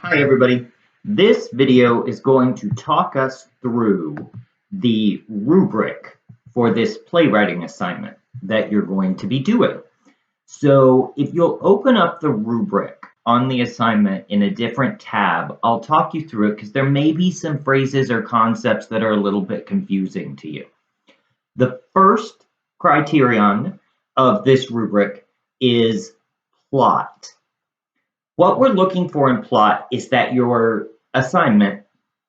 Hi everybody. This video is going to talk us through the rubric for this playwriting assignment that you're going to be doing. So if you'll open up the rubric on the assignment in a different tab, I'll talk you through it because there may be some phrases or concepts that are a little bit confusing to you. The first criterion of this rubric is plot. What we're looking for in plot is that your assignment,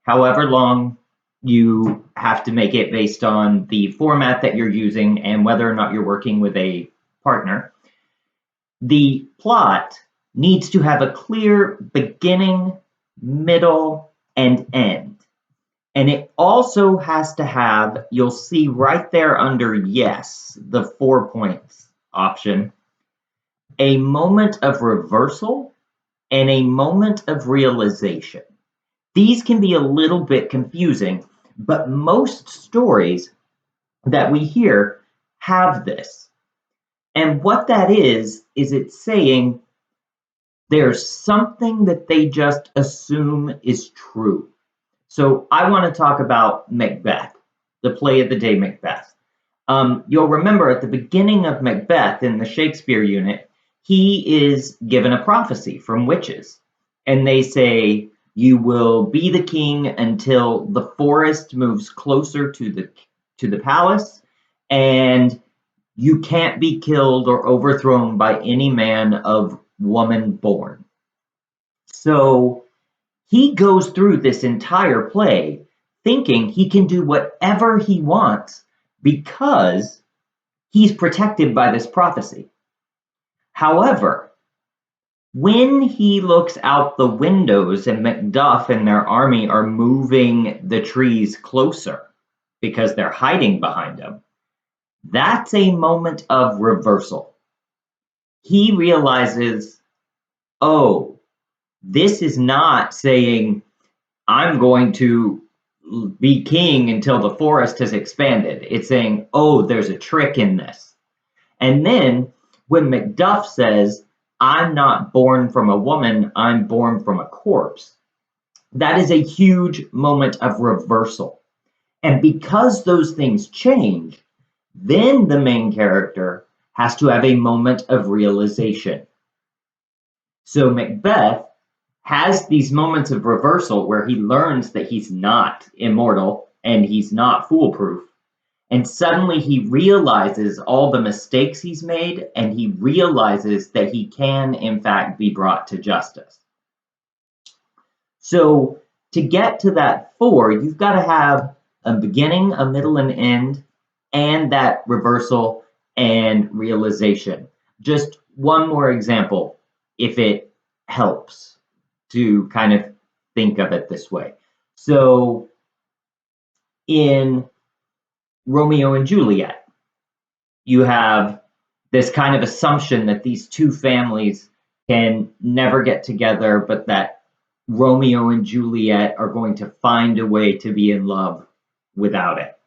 however long you have to make it based on the format that you're using and whether or not you're working with a partner, the plot needs to have a clear beginning, middle, and end. And it also has to have, you'll see right there under yes, the 4 points option, a moment of reversal and a moment of realization. These can be a little bit confusing, but most stories that we hear have this. And what that is it's saying there's something that they just assume is true. So I want to talk about Macbeth, the play of the day Macbeth. You'll remember at the beginning of Macbeth in the Shakespeare unit, he is given a prophecy from witches, and they say, you will be the king until the forest moves closer to the palace, and you can't be killed or overthrown by any man of woman born. So he goes through this entire play thinking he can do whatever he wants because he's protected by this prophecy. However, when he looks out the windows and Macduff and their army are moving the trees closer because they're hiding behind them, that's a moment of reversal. He realizes, oh, this is not saying I'm going to be king until the forest has expanded. It's saying, oh, there's a trick in this. And then when Macduff says, I'm not born from a woman, I'm born from a corpse, that is a huge moment of reversal. And because those things change, then the main character has to have a moment of realization. So Macbeth has these moments of reversal where he learns that he's not immortal and he's not foolproof. And suddenly he realizes all the mistakes he's made, and he realizes that he can, in fact, be brought to justice. So to get to that 4, you've got to have a beginning, a middle, and end, and that reversal and realization. Just one more example, if it helps to kind of think of it this way. So in Romeo and Juliet, you have this kind of assumption that these two families can never get together, but that Romeo and Juliet are going to find a way to be in love without it.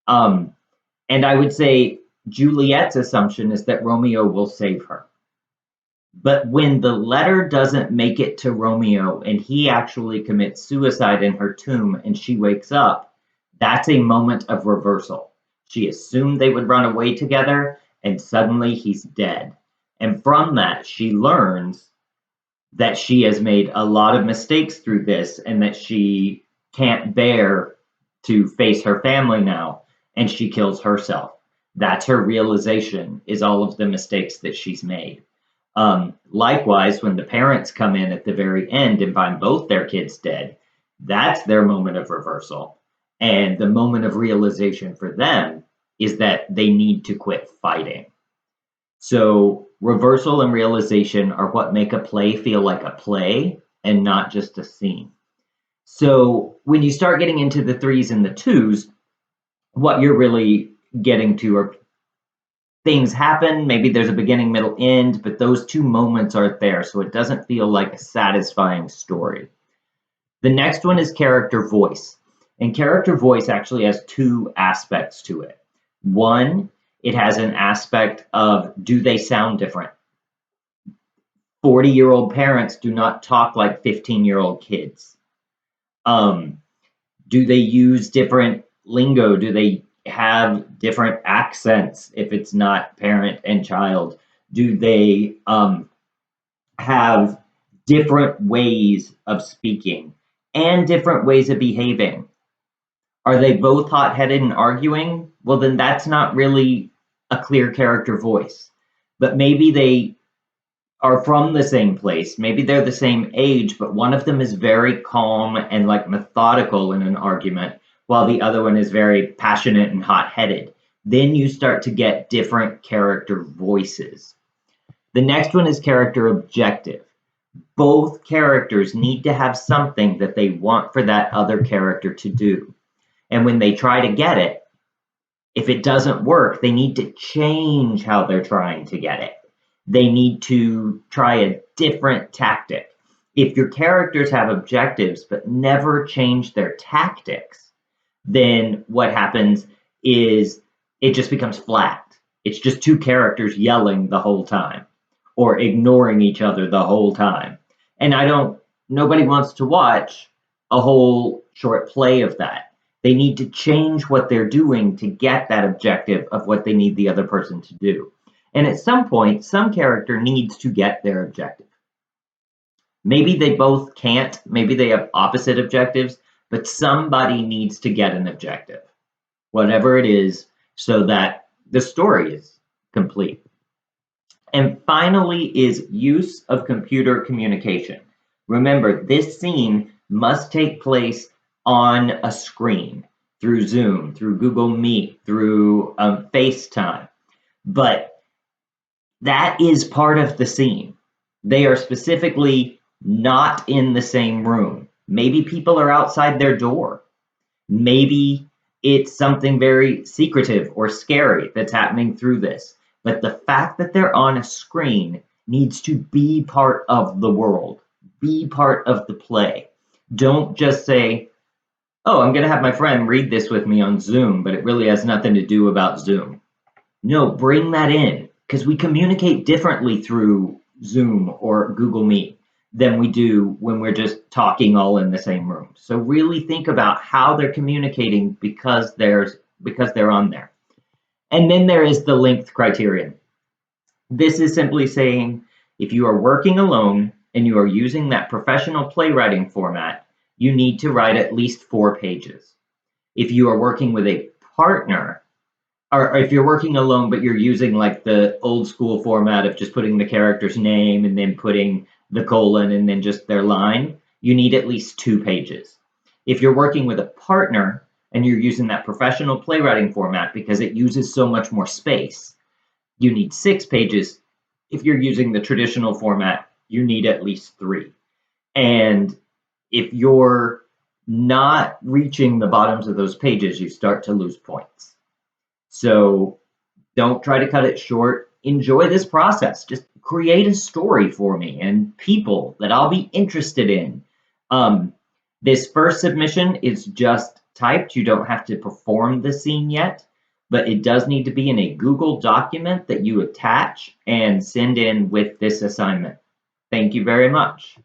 And I would say Juliet's assumption is that Romeo will save her. But when the letter doesn't make it to Romeo and he actually commits suicide in her tomb and she wakes up, that's a moment of reversal. She assumed they would run away together, and suddenly he's dead. And from that, she learns that she has made a lot of mistakes through this and that she can't bear to face her family now, and she kills herself. That's her realization, is all of the mistakes that she's made. Likewise, when the parents come in at the very end and find both their kids dead, that's their moment of reversal. And the moment of realization for them is that they need to quit fighting. So reversal and realization are what make a play feel like a play and not just a scene. So when you start getting into the 3s and the 2s, what you're really getting to are things happen, maybe there's a beginning, middle, end, but those 2 moments aren't there, so it doesn't feel like a satisfying story. The next one is character voice. And character voice actually has 2 aspects to it. One, it has an aspect of, do they sound different? 40-year-old parents do not talk like 15-year-old kids. Do they use different lingo? Do they have different accents if it's not parent and child? Do they have different ways of speaking and different ways of behaving? Are they both hot-headed and arguing? Well, then that's not really a clear character voice. But maybe they are from the same place. Maybe they're the same age, but one of them is very calm and like methodical in an argument, while the other one is very passionate and hot-headed. Then you start to get different character voices. The next one is character objective. Both characters need to have something that they want for that other character to do. And when they try to get it, if it doesn't work, they need to change how they're trying to get it. They need to try a different tactic. If your characters have objectives but never change their tactics, then what happens is it just becomes flat. It's just two characters yelling the whole time or ignoring each other the whole time. And nobody wants to watch a whole short play of that. They need to change what they're doing to get that objective of what they need the other person to do. And at some point, some character needs to get their objective. Maybe they both can't, maybe they have opposite objectives, but somebody needs to get an objective, whatever it is, so that the story is complete. And finally is use of computer communication. Remember, this scene must take place on a screen through Zoom, through Google Meet, through FaceTime. But that is part of the scene. They are specifically not in the same room. Maybe people are outside their door. Maybe it's something very secretive or scary that's happening through this. But the fact that they're on a screen needs to be part of the world, be part of the play. Don't just say, oh, I'm going to have my friend read this with me on Zoom, but it really has nothing to do about Zoom. No, bring that in, because we communicate differently through Zoom or Google Meet than we do when we're just talking all in the same room. So really think about how they're communicating because they're on there. And then there is the length criterion. This is simply saying if you are working alone and you are using that professional playwriting format, you need to write at least 4 pages. If you are working with a partner, or if you're working alone but you're using like the old school format of just putting the character's name and then putting the colon and then just their line, you need at least 2 pages. If you're working with a partner and you're using that professional playwriting format because it uses so much more space, you need 6 pages. If you're using the traditional format, you need at least 3. And if you're not reaching the bottoms of those pages, you start to lose points. So don't try to cut it short. Enjoy this process. Just create a story for me and people that I'll be interested in. This first submission is just typed. You don't have to perform the scene yet, but it does need to be in a Google document that you attach and send in with this assignment. Thank you very much.